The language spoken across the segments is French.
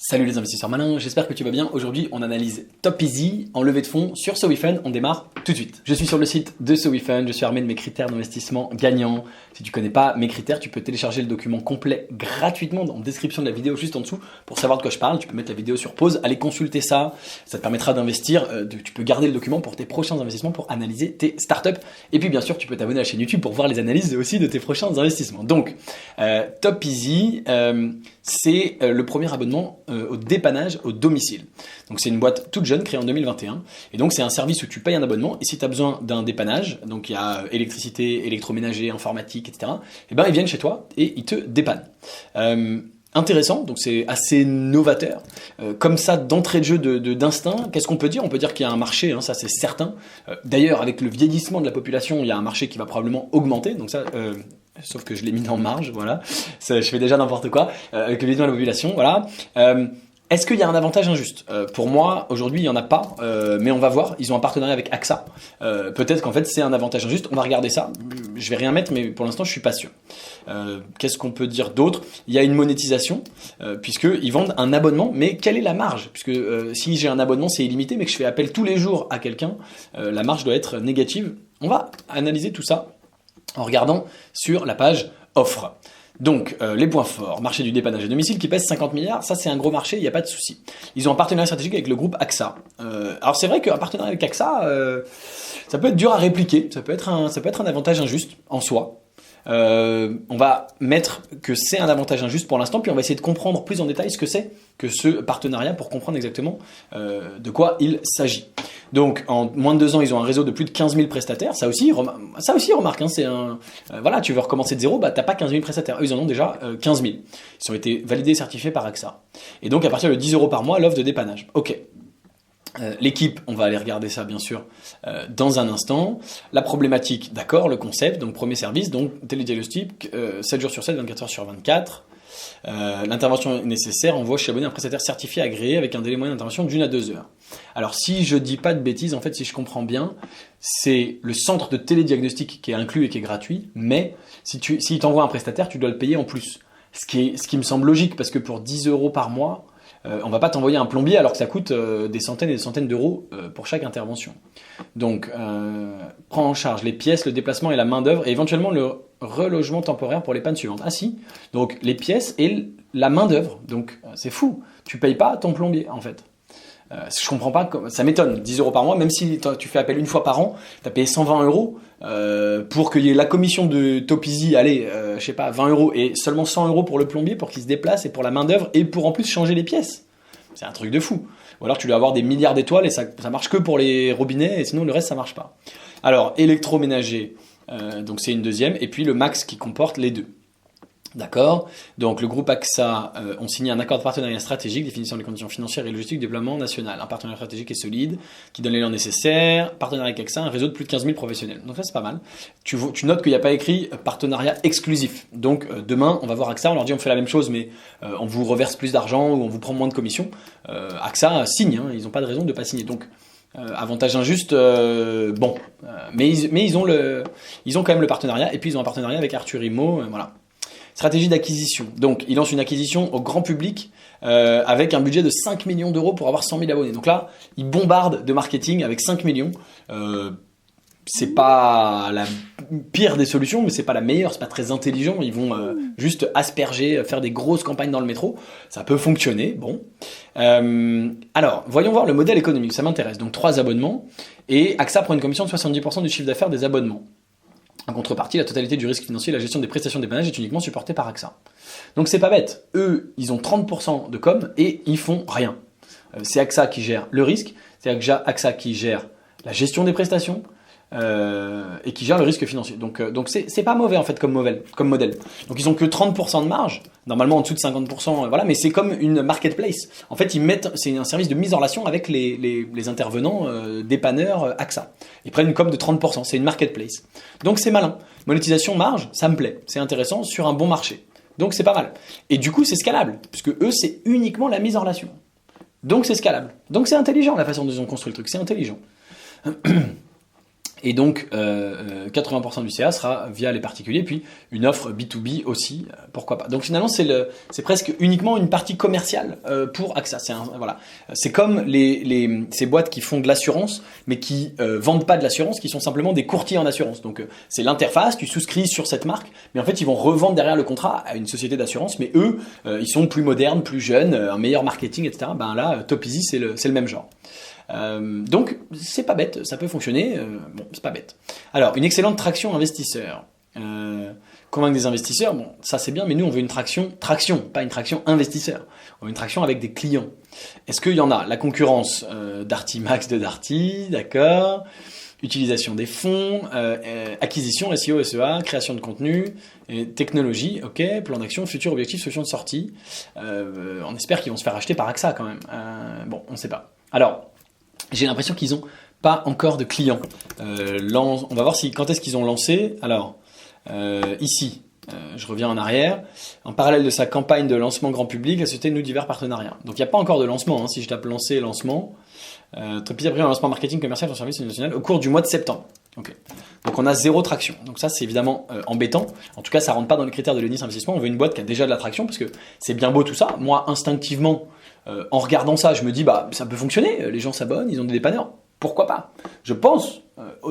Salut les investisseurs malins, j'espère que tu vas bien. Aujourd'hui, on analyse Topeasy en levée de fonds sur SoWeFund. On démarre tout de suite. Je suis sur le site de SoWeFund, je suis armé de mes critères d'investissement gagnants. Si tu connais pas mes critères, tu peux télécharger le document complet gratuitement dans la description de la vidéo juste en dessous pour savoir de quoi je parle. Tu peux mettre la vidéo sur pause, aller consulter ça. Ça te permettra d'investir. Tu peux garder le document pour tes prochains investissements, pour analyser tes startups. Et puis bien sûr, tu peux t'abonner à la chaîne YouTube pour voir les analyses aussi de tes prochains investissements. Donc, Topeasy, c'est le premier abonnement au dépannage au domicile. Donc c'est une boîte toute jeune créée en 2021 et donc c'est un service où tu payes un abonnement et si tu as besoin d'un dépannage, donc il y a électricité, électroménager, informatique, etc. Et ben ils viennent chez toi et ils te dépannent. Intéressant, donc c'est assez novateur. Comme ça, d'entrée de jeu d'instinct, qu'est-ce qu'on peut dire? On peut dire qu'il y a un marché, hein, ça c'est certain. D'ailleurs, avec le vieillissement de la population, il y a un marché qui va probablement augmenter. Donc ça, sauf que je l'ai mis en marge, voilà. Ça, je fais déjà n'importe quoi. Avec le vieillissement de la population, voilà. Est-ce qu'il y a un avantage injuste? Pour moi, aujourd'hui, il n'y en a pas, mais on va voir. Ils ont un partenariat avec AXA. Peut-être qu'en fait, c'est un avantage injuste. On va regarder ça. Je vais rien mettre, mais pour l'instant, je suis pas sûr. Qu'est-ce qu'on peut dire d'autre? Il y a une monétisation, puisqu'ils vendent un abonnement, mais quelle est la marge? Puisque si j'ai un abonnement, c'est illimité, mais que je fais appel tous les jours à quelqu'un, la marge doit être négative. On va analyser tout ça en regardant sur la page offre. Donc, les points forts, marché du dépannage à domicile qui pèse 50 milliards, ça c'est un gros marché, il n'y a pas de souci. Ils ont un partenariat stratégique avec le groupe AXA. Alors c'est vrai qu'un partenariat avec AXA, ça peut être dur à répliquer, ça peut être un avantage injuste en soi. On va mettre que c'est un avantage injuste pour l'instant, puis on va essayer de comprendre plus en détail ce que c'est que ce partenariat pour comprendre exactement de quoi il s'agit. Donc, en moins de 2 ans, ils ont un réseau de plus de 15 000 prestataires. Ça aussi, remarque, hein, c'est un... voilà, tu veux recommencer de zéro, bah t'as pas 15 000 prestataires. Eux, ils en ont déjà 15 000. Ils ont été validés et certifiés par AXA. Et donc, à partir de 10 € par mois, l'offre de dépannage. Ok. L'équipe, on va aller regarder ça bien sûr dans un instant. La problématique, d'accord, le concept, donc premier service, donc télédiagnostic, 7 jours sur 7, 24 heures sur 24. L'intervention nécessaire envoie chez l'abonné un prestataire certifié agréé avec un délai moyen d'intervention d'1 à 2 heures. Alors si je dis pas de bêtises, en fait si je comprends bien, c'est le centre de télédiagnostic qui est inclus et qui est gratuit, mais si t'envoie un prestataire, tu dois le payer en plus. Ce qui me semble logique parce que pour 10 € par mois, on va pas t'envoyer un plombier alors que ça coûte des centaines et des centaines d'euros pour chaque intervention. Donc, prend en charge les pièces, le déplacement et la main d'œuvre et éventuellement le relogement temporaire pour les pannes suivantes. Ah si, donc les pièces et la main d'œuvre. Donc c'est fou, tu payes pas ton plombier en fait. Je comprends pas, ça m'étonne, 10 € par mois, même si tu fais appel une fois par an, tu as payé 120 € pour qu'il y ait la commission de Topeasy, allez, je sais pas, 20 € et seulement 100 € pour le plombier pour qu'il se déplace et pour la main d'œuvre et pour en plus changer les pièces. C'est un truc de fou. Ou alors tu dois avoir des milliards d'étoiles et ça marche que pour les robinets et sinon le reste ça marche pas. Alors, électroménager, donc c'est une deuxième, et puis le max qui comporte les deux. D'accord. Donc le groupe AXA ont signé un accord de partenariat stratégique définissant les conditions financières et logistiques du déploiement national. Un partenariat stratégique est solide, qui donne l'élan nécessaire. Partenariat avec AXA, un réseau de plus de 15 000 professionnels. Donc ça c'est pas mal. Tu notes qu'il n'y a pas écrit partenariat exclusif. Donc demain on va voir AXA, on leur dit on fait la même chose mais on vous reverse plus d'argent ou on vous prend moins de commission. AXA signe, hein, ils n'ont pas de raison de ne pas signer. Donc avantage injuste, bon, mais ils ont quand même le partenariat et puis ils ont un partenariat avec Arthur Imo, voilà. Stratégie d'acquisition. Donc, il lance une acquisition au grand public avec un budget de 5 millions d'euros pour avoir 100 000 abonnés. Donc là, il bombarde de marketing avec 5 millions. C'est pas la pire des solutions, mais c'est pas la meilleure, c'est pas très intelligent. Ils vont juste asperger, faire des grosses campagnes dans le métro. Ça peut fonctionner, bon. Alors, voyons voir le modèle économique, ça m'intéresse. Donc, 3 abonnements et AXA prend une commission de 70% du chiffre d'affaires des abonnements. En contrepartie, la totalité du risque financier et la gestion des prestations de dépannage est uniquement supportée par AXA. Donc c'est pas bête. Eux, ils ont 30% de com et ils font rien. C'est AXA qui gère le risque, c'est AXA qui gère la gestion des prestations et qui gère le risque financier. Donc c'est pas mauvais en fait comme modèle. Donc ils ont que 30% de marge, normalement en dessous de 50%, voilà, mais c'est comme une marketplace. En fait, c'est un service de mise en relation avec les intervenants dépanneurs AXA. Ils prennent une com de 30%, c'est une marketplace. Donc c'est malin. Monétisation marge, ça me plaît, c'est intéressant sur un bon marché. Donc c'est pas mal. Et du coup, c'est scalable puisque eux, c'est uniquement la mise en relation. Donc c'est scalable. Donc c'est intelligent la façon dont ils ont construit le truc, c'est intelligent. Et donc, 80% du CA sera via les particuliers, puis une offre B2B aussi, pourquoi pas. Donc finalement, c'est presque uniquement une partie commerciale pour AXA. Voilà. C'est comme ces boîtes qui font de l'assurance, mais qui vendent pas de l'assurance, qui sont simplement des courtiers en assurance. Donc c'est l'interface, tu souscris sur cette marque, mais en fait, ils vont revendre derrière le contrat à une société d'assurance, mais eux, ils sont plus modernes, plus jeunes, un meilleur marketing, etc. Ben là, TopEasy, c'est le même genre. Donc c'est pas bête, ça peut fonctionner, bon c'est pas bête. Alors une excellente traction investisseur, convaincre des investisseurs, bon ça c'est bien, mais nous on veut une traction, pas une traction investisseur, on veut une traction avec des clients. Est-ce qu'il y en a? La concurrence Darty Max de Darty, d'accord, utilisation des fonds, acquisition, SEO, SEA, création de contenu, technologie, ok, plan d'action, futur objectif, solution de sortie, on espère qu'ils vont se faire acheter par AXA quand même, bon on sait pas. Alors j'ai l'impression qu'ils n'ont pas encore de clients. On va voir quand est-ce qu'ils ont lancé. Alors, ici, je reviens en arrière. En parallèle de sa campagne de lancement grand public, la société noue divers partenariats. Donc, il n'y a pas encore de lancement. Hein, si je tape lancer, lancement. TopEasy a pris un lancement marketing commercial sur service national au cours du mois de septembre. Okay. Donc, on a 0 traction. Donc, ça, c'est évidemment embêtant. En tout cas, ça ne rentre pas dans les critères de l'Enis Investissement. On veut une boîte qui a déjà de la traction parce que c'est bien beau tout ça. Moi, instinctivement, en regardant ça, je me dis, bah, ça peut fonctionner, les gens s'abonnent, ils ont des dépanneurs, pourquoi pas? Je pense,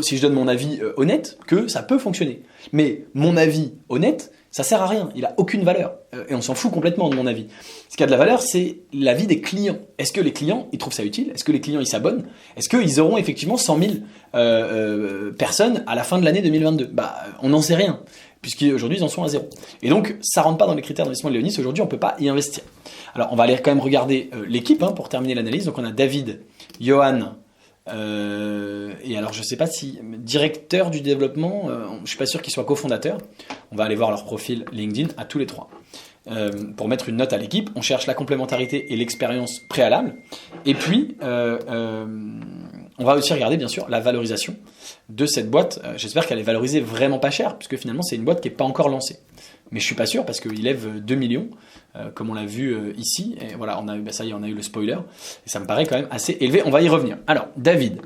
si je donne mon avis honnête, que ça peut fonctionner. Mais mon avis honnête, ça sert à rien, il a aucune valeur. Et on s'en fout complètement de mon avis. Ce qui a de la valeur, c'est l'avis des clients. Est-ce que les clients, ils trouvent ça utile? Est-ce que les clients, ils s'abonnent? Est-ce qu'ils auront effectivement 100 000 personnes à la fin de l'année 2022? Bah, on n'en sait rien, puisqu'aujourd'hui, ils en sont à 0. Et donc, ça rentre pas dans les critères d'investissement de Léonis. Aujourd'hui, on peut pas y investir. Alors, on va aller quand même regarder l'équipe pour terminer l'analyse. Donc, on a David, Johan, et alors je sais pas si directeur du développement, je suis pas sûr qu'ils soient cofondateurs. On va aller voir leur profil LinkedIn à tous les trois. Pour mettre une note à l'équipe, on cherche la complémentarité et l'expérience préalable. Et puis, on va aussi regarder bien sûr la valorisation de cette boîte. J'espère qu'elle est valorisée vraiment pas cher, puisque finalement c'est une boîte qui n'est pas encore lancée. Mais je suis pas sûr parce qu'il lève 2 millions, comme on l'a vu ici. Et voilà, ça y est, on a eu le spoiler. Et ça me paraît quand même assez élevé. On va y revenir. Alors, David,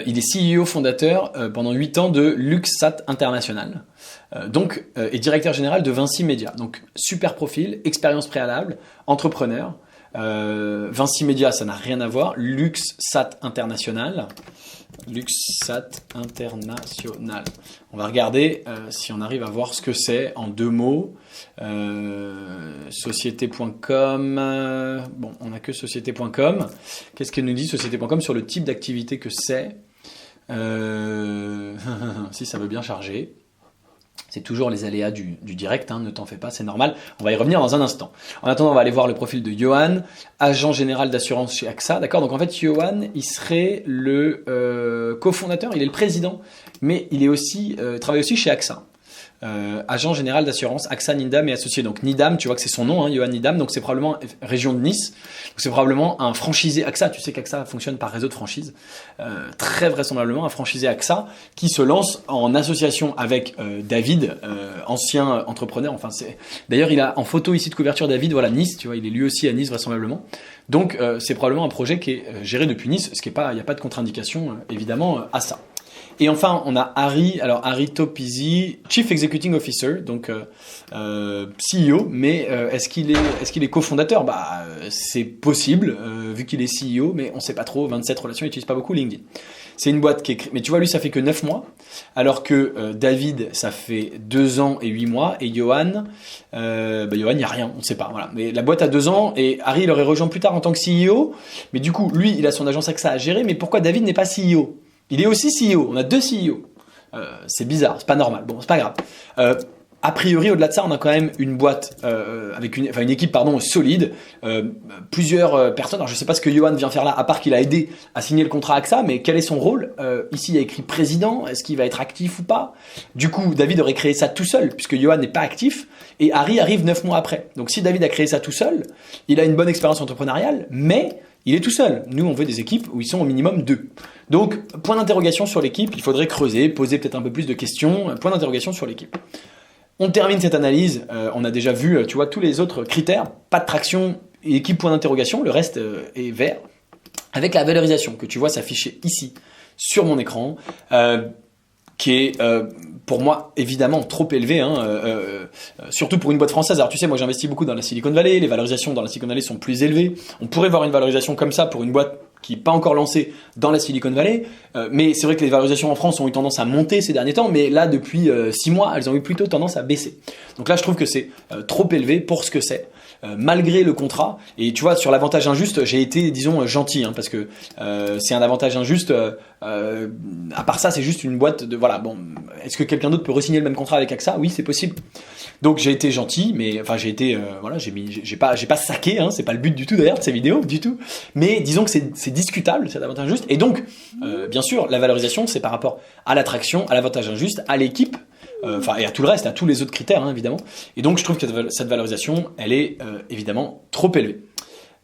il est CEO fondateur pendant 8 ans de Luxsat International. Et directeur général de Vinci Media. Donc, super profil, expérience préalable, entrepreneur. Vinci Media, ça n'a rien à voir. Luxsat International. Luxsat International. On va regarder si on arrive à voir ce que c'est en 2 mots. Société.com. Bon, on n'a que société.com. Qu'est-ce que nous dit société.com sur le type d'activité que c'est? Si ça veut bien charger. C'est toujours les aléas du direct, ne t'en fais pas, c'est normal. On va y revenir dans un instant. En attendant, on va aller voir le profil de Johan, agent général d'assurance chez AXA. D'accord, donc en fait, Johan, il serait le cofondateur, il est le président, mais il est aussi, travaille aussi chez AXA. Agent général d'assurance, AXA, Nidam et associé. Donc Nidam, tu vois que c'est son nom, Johan Nidam, donc c'est probablement région de Nice. Donc c'est probablement un franchisé AXA. Tu sais qu'AXA fonctionne par réseau de franchise. Très vraisemblablement un franchisé AXA qui se lance en association avec David, ancien entrepreneur. Enfin, d'ailleurs, il a en photo ici de couverture David, voilà Nice, tu vois, il est lui aussi à Nice vraisemblablement. Donc c'est probablement un projet qui est géré depuis Nice, il n'y a pas de contre-indication évidemment à ça. Et enfin, on a Harry, alors Harry TopEasy, Chief Executing Officer, donc CEO, mais est-ce qu'il est cofondateur? Bah, c'est possible, vu qu'il est CEO, mais on ne sait pas trop, 27 relations, il n'utilise pas beaucoup LinkedIn. C'est une boîte qui est... Mais tu vois, lui, ça fait que 9 mois, alors que David, ça fait 2 ans et 8 mois, et Johan, Johan, il n'y a rien, on ne sait pas. Voilà. Mais la boîte a 2 ans, et Harry, il aurait rejoint plus tard en tant que CEO, mais du coup, lui, il a son agence AXA à gérer, mais pourquoi David n'est pas CEO? Il est aussi CEO, on a 2 CEO. C'est bizarre, c'est pas normal. Bon, c'est pas grave. A priori, au-delà de ça, on a quand même une boîte avec une équipe solide, plusieurs personnes. Alors, je sais pas ce que Johan vient faire là, à part qu'il a aidé à signer le contrat AXA, mais quel est son rôle? Ici, il y a écrit président. Est-ce qu'il va être actif ou pas? Du coup, David aurait créé ça tout seul, puisque Johan n'est pas actif, et Harry arrive 9 mois après. Donc, si David a créé ça tout seul, il a une bonne expérience entrepreneuriale, mais il est tout seul. Nous, on veut des équipes où ils sont au minimum 2. Donc, point d'interrogation sur l'équipe. Il faudrait creuser, poser peut-être un peu plus de questions. Point d'interrogation sur l'équipe. On termine cette analyse. On a déjà vu, tu vois, tous les autres critères. Pas de traction, équipe point d'interrogation. Le reste est vert. Avec la valorisation que tu vois s'afficher ici sur mon écran, qui est pour moi évidemment trop élevé, surtout pour une boîte française. Alors tu sais, moi j'investis beaucoup dans la Silicon Valley, les valorisations dans la Silicon Valley sont plus élevées. On pourrait voir une valorisation comme ça pour une boîte qui n'est pas encore lancée dans la Silicon Valley, mais c'est vrai que les valorisations en France ont eu tendance à monter ces derniers temps, mais là depuis 6 mois, elles ont eu plutôt tendance à baisser. Donc là je trouve que c'est trop élevé pour ce que c'est. Malgré le contrat, et tu vois, sur l'avantage injuste, j'ai été, disons, gentil, parce que c'est un avantage injuste. À part ça, c'est juste une boîte de, voilà, bon, est-ce que quelqu'un d'autre peut re-signer le même contrat avec AXA? Oui, c'est possible. Donc j'ai été gentil, mais enfin j'ai été, voilà, j'ai pas saqué, c'est pas le but du tout d'ailleurs de ces vidéos, du tout. Mais disons que c'est discutable, cet avantage injuste. Et donc, bien sûr, la valorisation, c'est par rapport à l'attraction, à l'avantage injuste, à l'équipe. Et à tout le reste, à tous les autres critères, évidemment. Et donc, je trouve que cette valorisation, elle est évidemment trop élevée.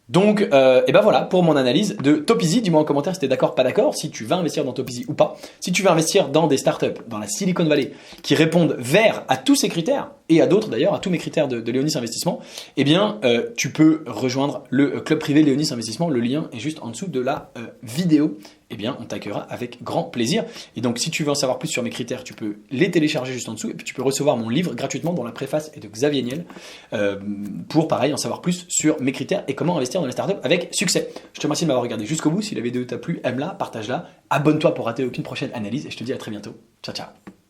Donc, et ben voilà pour mon analyse de Topeasy. Dis-moi en commentaire si t'es d'accord, pas d'accord, si tu vas investir dans Topeasy ou pas. Si tu veux investir dans des startups dans la Silicon Valley qui répondent à tous ces critères, et à d'autres d'ailleurs, à tous mes critères de Léonis Investissement, eh bien, tu peux rejoindre le club privé Léonis Investissement. Le lien est juste en dessous de la vidéo. Eh bien, on t'accueillera avec grand plaisir. Et donc, si tu veux en savoir plus sur mes critères, tu peux les télécharger juste en dessous. Et puis, tu peux recevoir mon livre gratuitement dont la préface est de Xavier Niel pour, pareil, en savoir plus sur mes critères et comment investir dans les startups avec succès. Je te remercie de m'avoir regardé jusqu'au bout. Si la vidéo t'a plu, aime-la, partage-la, abonne-toi pour rater aucune prochaine analyse. Et je te dis à très bientôt. Ciao, ciao.